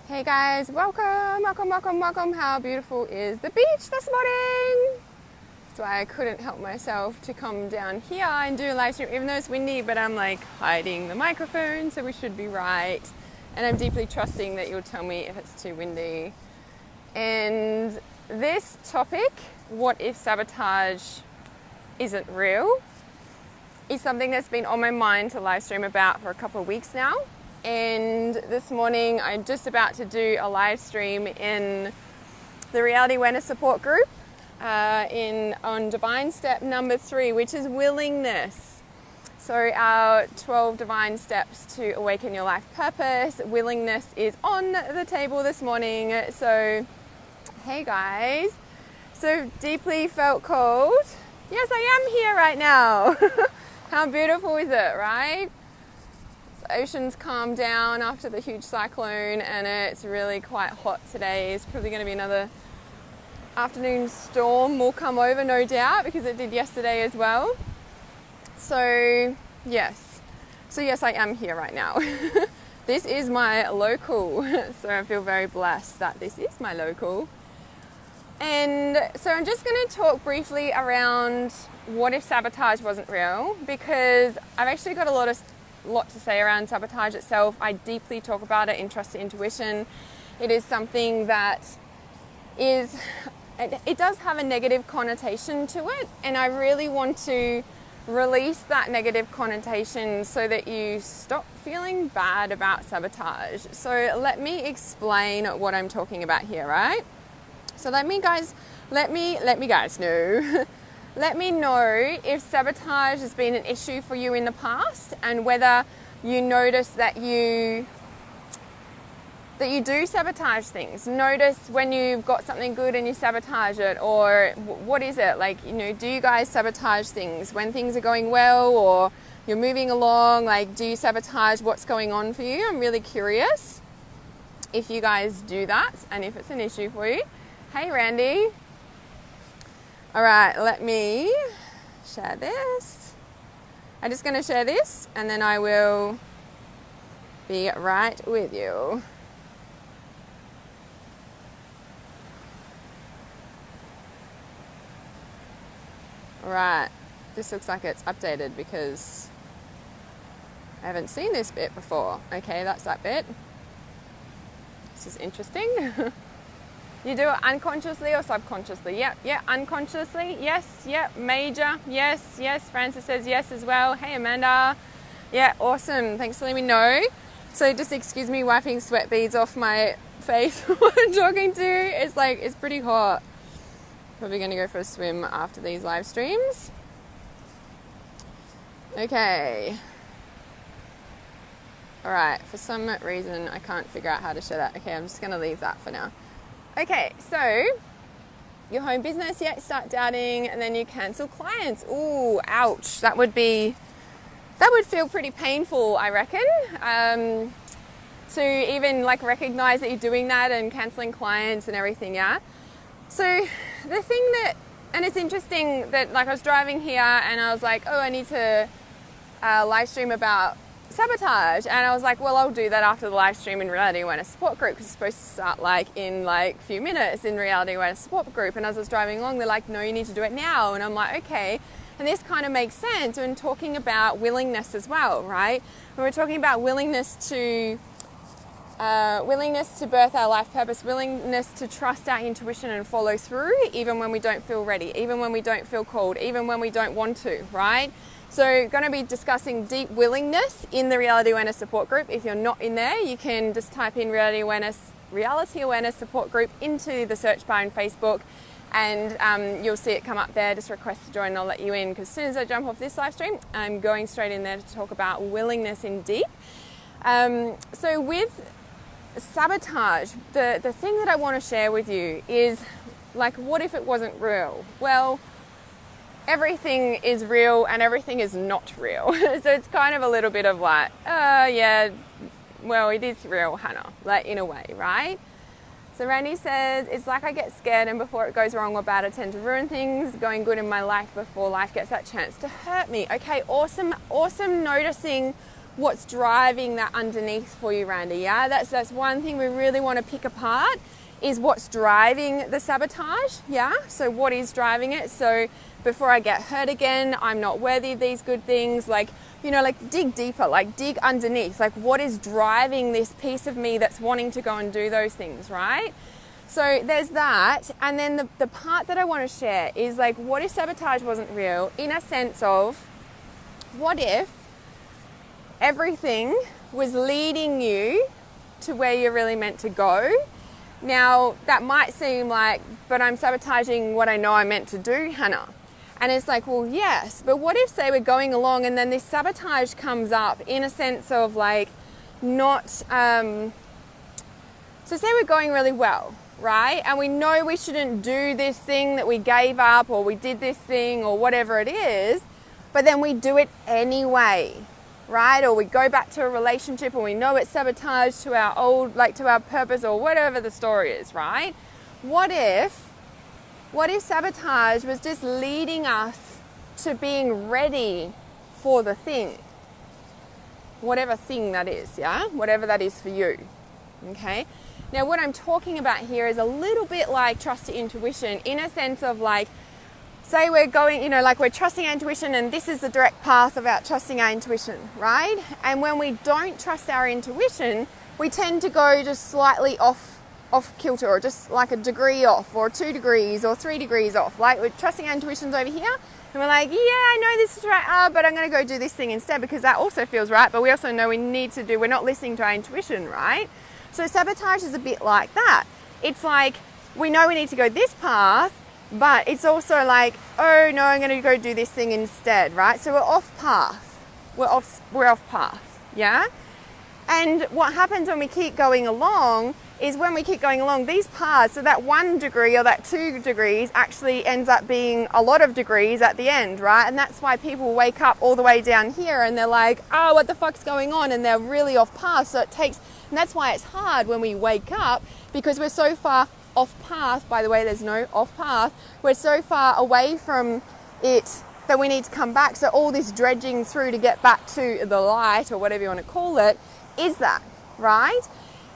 Hey guys, welcome. How beautiful is the beach this morning? That's why I couldn't help myself to come down here and do a live stream, even though it's windy, but I'm like hiding the microphone, so we should be right. And I'm deeply trusting that you'll tell me if it's too windy. And this topic, what if sabotage isn't real, is something that's been on my mind to live stream about for a couple of weeks now. And this morning I'm just about to do a live stream in the Reality Awareness Support Group on Divine Step number 3, which is willingness. So our 12 Divine Steps to Awaken Your Life Purpose, willingness is on the table this morning. So hey guys, so deeply felt called. Yes, I am here right now. How beautiful is it, right? Ocean's calmed down after the huge cyclone and it's really quite hot today. It's probably going to be another afternoon storm will come over, no doubt, because it did yesterday as well. So yes, I am here right now. This is my local, so I feel very blessed that this is my local. And so I'm just going to talk briefly around what if sabotage wasn't real, because I've actually got a lot to say around sabotage itself. I deeply talk about it in Trust to Intuition. It is something that it does have a negative connotation to it, and I really want to release that negative connotation so that you stop feeling bad about sabotage. So let me explain what I'm talking about here, right? So let me guys know. Let me know if sabotage has been an issue for you in the past, and whether you notice that you do sabotage things. Notice when you've got something good and you sabotage it, or what is it? Like, do you guys sabotage things when things are going well or you're moving along? Like, do you sabotage what's going on for you? I'm really curious if you guys do that and if it's an issue for you. Hey, Randy. All right, let me share this. I'm just going to share this and then I will be right with you. All right, this looks like it's updated because I haven't seen this bit before. Okay, that's that bit. This is interesting. You do it unconsciously or subconsciously? Yeah, unconsciously. Yes, major. Yes. Francis says yes as well. Hey, Amanda. Yeah, awesome. Thanks for letting me know. So just excuse me wiping sweat beads off my face while I'm talking to you. It's pretty hot. Probably going to go for a swim after these live streams. Okay. All right, for some reason I can't figure out how to share that. Okay, I'm just going to leave that for now. Okay, so your home business, start doubting, and then you cancel clients. Ooh, ouch. That would feel pretty painful, I reckon. To even recognize that you're doing that and canceling clients and everything, yeah. So the thing and it's interesting that I was driving here and I was like, oh, I need to live stream about sabotage, and I was like, well, I'll do that after the live stream in Reality Awareness Support Group, because it's supposed to start in a few minutes in Reality Awareness Support Group. And as I was driving along, they're like, no, you need to do it now. And I'm like, okay. And this kind of makes sense when talking about willingness as well, right? When we're talking about willingness to birth our life purpose, willingness to trust our intuition and follow through, even when we don't feel ready, even when we don't feel called, even when we don't want to, right? So going to be discussing deep willingness in the Reality Awareness Support Group. If you're not in there, you can just type in Reality Awareness Support Group into the search bar in Facebook, and you'll see it come up there. Just request to join and I'll let you in, because as soon as I jump off this live stream, I'm going straight in there to talk about willingness in deep. So with sabotage, the thing that I want to share with you is, what if it wasn't real? Well, everything is real and everything is not real. So it's kind of a little bit of yeah, well, it is real, Hannah, in a way, right? So Randy says, it's like I get scared and before it goes wrong or bad, I tend to ruin things, going good in my life before life gets that chance to hurt me. Okay, awesome noticing what's driving that underneath for you, Randy. Yeah, that's one thing we really want to pick apart, is what's driving the sabotage. Yeah, so what is driving it? So before I get hurt again, I'm not worthy of these good things. Like, you know, like dig deeper, like dig underneath, like what is driving this piece of me that's wanting to go and do those things, right? So there's that. And then the part that I want to share is like, what if sabotage wasn't real, in a sense of, what if everything was leading you to where you're really meant to go? Now, that might seem like, but I'm sabotaging what I know I'm meant to do, Hannah. And it's like, well, yes, but what if, say, we're going along and then this sabotage comes up in a sense of like not, so say we're going really well, right? And we know we shouldn't do this thing that we gave up, or we did this thing or whatever it is, but then we do it anyway, right? Or we go back to a relationship and we know it's sabotage to our old, like to our purpose or whatever the story is, right? What if sabotage was just leading us to being ready for the thing? Whatever thing that is, yeah? Whatever that is for you, okay? Now, what I'm talking about here is a little bit like trust your intuition, in a sense of like, say we're going, you know, like we're trusting our intuition and this is the direct path about trusting our intuition, right? And when we don't trust our intuition, we tend to go just slightly off kilter, or just like a degree off, or 2 degrees or 3 degrees off. Like we're trusting our intuitions over here and we're like, yeah, I know this is right, but I'm going to go do this thing instead because that also feels right, but we also know we need to do, we're not listening to our intuition, right? So sabotage is a bit like that. It's like, we know we need to go this path, but it's also like, oh no, I'm going to go do this thing instead, right? So we're off path. We're off path, yeah? And what happens when we keep going along is, when we keep going along these paths, so that 1 degree or that 2 degrees actually ends up being a lot of degrees at the end, right? And that's why people wake up all the way down here and they're like, oh, what the fuck's going on? And they're really off path. So it takes, and that's why it's hard when we wake up, because we're so far off path. By the way, there's no off path. We're so far away from it that we need to come back. So all this dredging through to get back to the light, or whatever you want to call it, is that, right?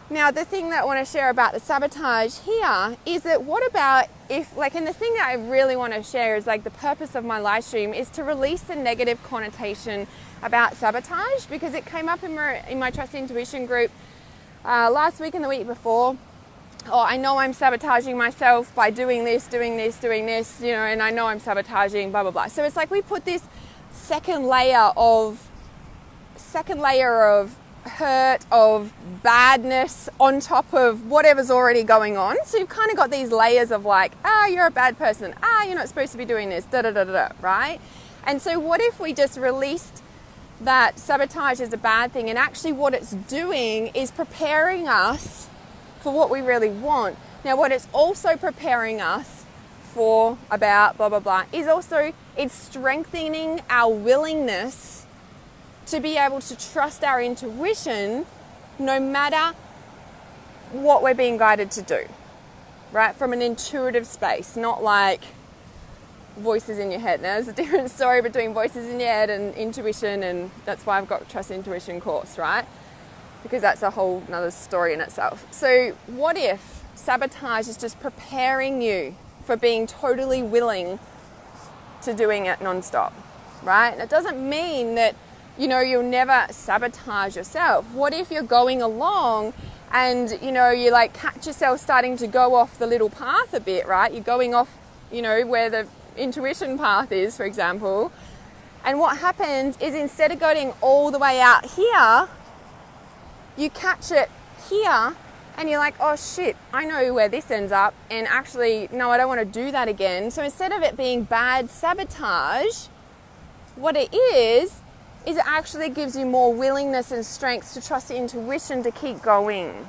Now, the thing that I want to share about the sabotage here is that, what about if, like, and the thing that I really want to share is like the purpose of my live stream is to release the negative connotation about sabotage, because it came up in my Trust Intuition group last week and the week before. Oh, I know I'm sabotaging myself by doing this, you know, and I know I'm sabotaging, blah, blah, blah. So it's like we put this second layer of hurt, of badness on top of whatever's already going on. So you've kind of got these layers of like, you're a bad person. You're not supposed to be doing this, right? And so what if we just released that sabotage is a bad thing, and actually what it's doing is preparing us for what we really want. Now, what it's also preparing us for about blah, blah, blah, is also it's strengthening our willingness to be able to trust our intuition no matter what we're being guided to do, right? From an intuitive space, not like voices in your head. Now, there's a different story between voices in your head and intuition, and that's why I've got a Trust Intuition course, right? Because that's a whole nother story in itself. So what if sabotage is just preparing you for being totally willing to doing it nonstop, right? And it doesn't mean that, you know, you'll never sabotage yourself. What if you're going along and, you know, you like catch yourself starting to go off the little path a bit, right? You're going off, you know, where the intuition path is, for example. And what happens is, instead of going all the way out here, you catch it here and you're like, oh shit, I know where this ends up, and actually, no, I don't want to do that again. So instead of it being bad sabotage, what it is it actually gives you more willingness and strength to trust the intuition to keep going,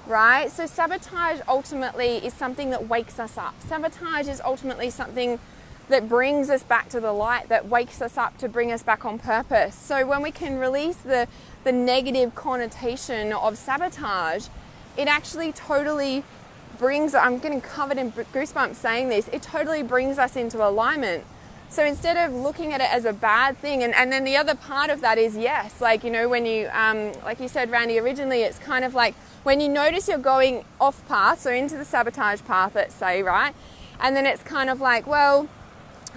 right? So sabotage ultimately is something that wakes us up. Sabotage is ultimately something that brings us back to the light, that wakes us up to bring us back on purpose. So when we can release the negative connotation of sabotage, it actually totally brings, I'm getting covered in goosebumps saying this, it totally brings us into alignment So instead of looking at it as a bad thing, and then the other part of that is, yes, like, you know, when you, like you said, Randy, originally, it's kind of like when you notice you're going off path, so into the sabotage path, let's say, right? And then it's kind of like, well,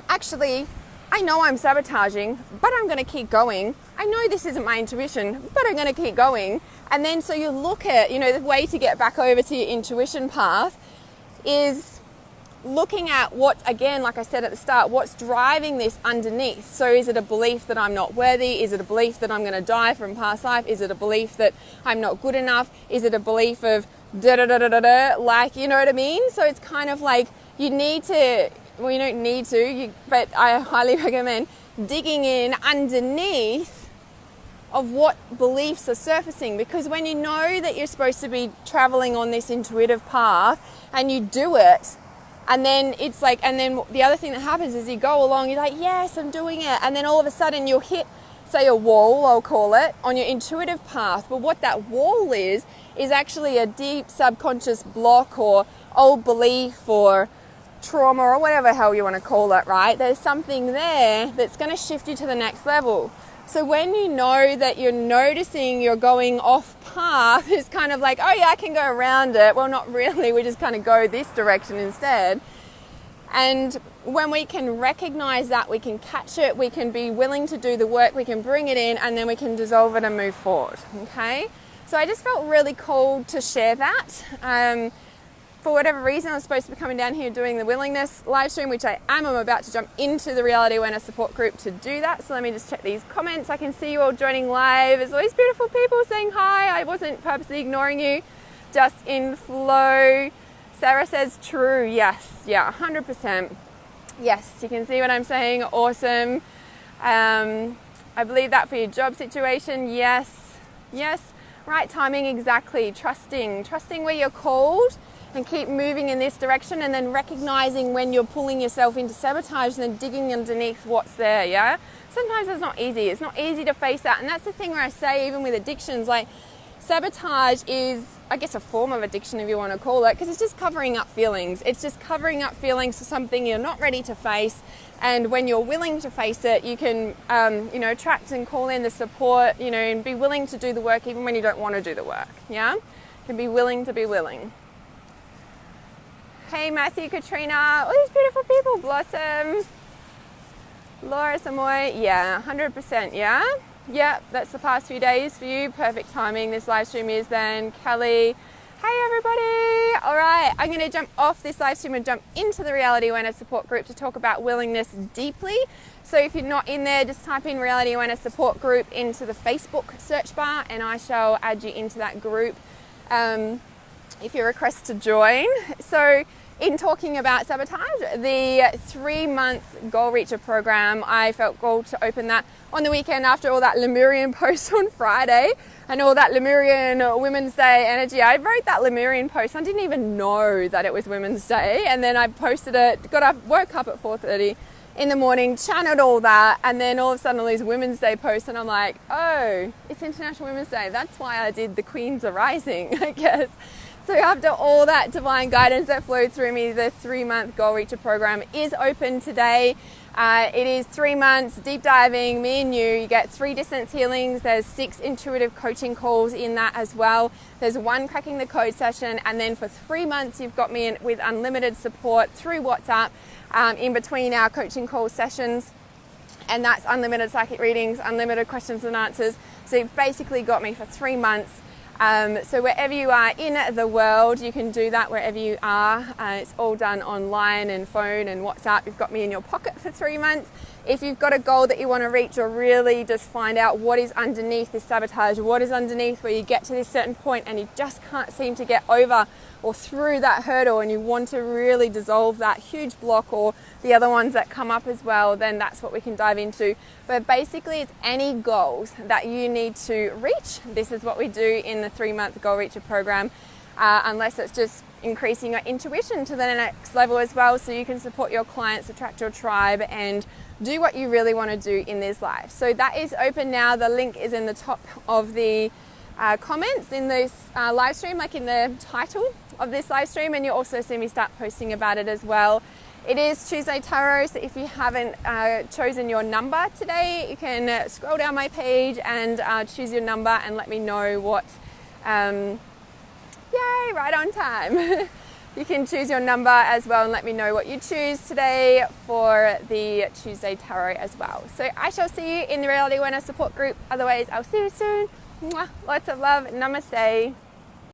actually, I know I'm sabotaging, but I'm going to keep going. I know this isn't my intuition, but I'm going to keep going. And then so you look at, you know, the way to get back over to your intuition path is looking at what, again, like I said at the start, what's driving this underneath. So is it a belief that I'm not worthy? Is it a belief that I'm going to die from past life? Is it a belief that I'm not good enough? Is it a belief of da-da-da-da-da-da? Like, you know what I mean? So it's kind of like you need to, well, you don't need to, but I highly recommend digging in underneath of what beliefs are surfacing, because when you know that you're supposed to be traveling on this intuitive path and you do it, and then it's like, and then the other thing that happens is you go along, you're like, yes, I'm doing it. And then all of a sudden you'll hit, say, a wall, I'll call it, on your intuitive path. But what that wall is actually a deep subconscious block or old belief or trauma or whatever hell you want to call it, right? There's something there that's going to shift you to the next level. So when you know that you're noticing you're going off path, it's kind of like, oh yeah, I can go around it. Well, not really. We just kind of go this direction instead. And when we can recognize that, we can catch it, we can be willing to do the work, we can bring it in, and then we can dissolve it and move forward, okay? So I just felt really called to share that. For whatever reason, I was supposed to be coming down here doing the willingness live stream, which I am. I'm about to jump into the reality awareness support group to do that. So let me just check these comments. I can see you all joining live. There's all these beautiful people saying hi. I wasn't purposely ignoring you, just in flow. Sarah says true. Yes, yeah, 100%. Yes, you can see what I'm saying. Awesome. I believe that for your job situation. Yes, yes. Right timing, exactly. Trusting where you're called, and keep moving in this direction, and then recognizing when you're pulling yourself into sabotage and then digging underneath what's there, yeah? Sometimes it's not easy. It's not easy to face that. And that's the thing where I say, even with addictions, like sabotage is, I guess, a form of addiction if you want to call it, because it's just covering up feelings. It's just covering up feelings for something you're not ready to face. And when you're willing to face it, you can, attract and call in the support, and be willing to do the work even when you don't want to do the work, yeah? You can be willing to be willing. Hey, Matthew, Katrina, all these beautiful people, Blossom, Laura Samoy, yeah, 100%, yeah? Yeah, that's the past few days for you. Perfect timing. This live stream is then. Kelly, hey everybody. All right, I'm going to jump off this live stream and jump into the Reality Awareness Support Group to talk about willingness deeply. So if you're not in there, just type in Reality Awareness Support Group into the Facebook search bar and I shall add you into that group if you request to join. So in talking about sabotage, the 3-month Goal Reacher program, I felt called to open that on the weekend after all that Lemurian post on Friday and all that Lemurian Women's Day energy. I wrote that Lemurian post. I didn't even know that it was Women's Day. And then I posted it, got up, woke up at 4:30 in the morning, channeled all that. And then all of a sudden all these Women's Day posts and I'm like, oh, it's International Women's Day. That's why I did the Queens Are Rising, I guess. So after all that divine guidance that flowed through me, the 3-month Goal Reacher program is open today. It is 3 months, deep diving, me and you get 3 distance healings. There's 6 intuitive coaching calls in that as well. There's 1 cracking the code session. And then for 3 months, you've got me in with unlimited support through WhatsApp in between our coaching call sessions. And that's unlimited psychic readings, unlimited questions and answers. So you've basically got me for 3 months. So wherever you are in the world, you can do that wherever you are. It's all done online and phone and WhatsApp. You've got me in your pocket for 3 months. If you've got a goal that you want to reach or really just find out what is underneath this sabotage, what is underneath where you get to this certain point and you just can't seem to get over or through that hurdle and you want to really dissolve that huge block or the other ones that come up as well, then that's what we can dive into. But basically it's any goals that you need to reach. This is what we do in the 3-month Goal Reacher program, unless it's just increasing your intuition to the next level as well, so you can support your clients, attract your tribe and do what you really want to do in this life. So that is open now. The link is in the top of the comments in this live stream, like in the title of this live stream, and you'll also see me start posting about it as well. It is Tuesday Tarot, so if you haven't chosen your number today, you can scroll down my page and choose your number and let me know what, yay, right on time. You can choose your number as well and let me know what you choose today for the Tuesday Tarot as well. So I shall see you in the Reality Awareness support group. Otherwise, I'll see you soon. Mwah. Lots of love. Namaste.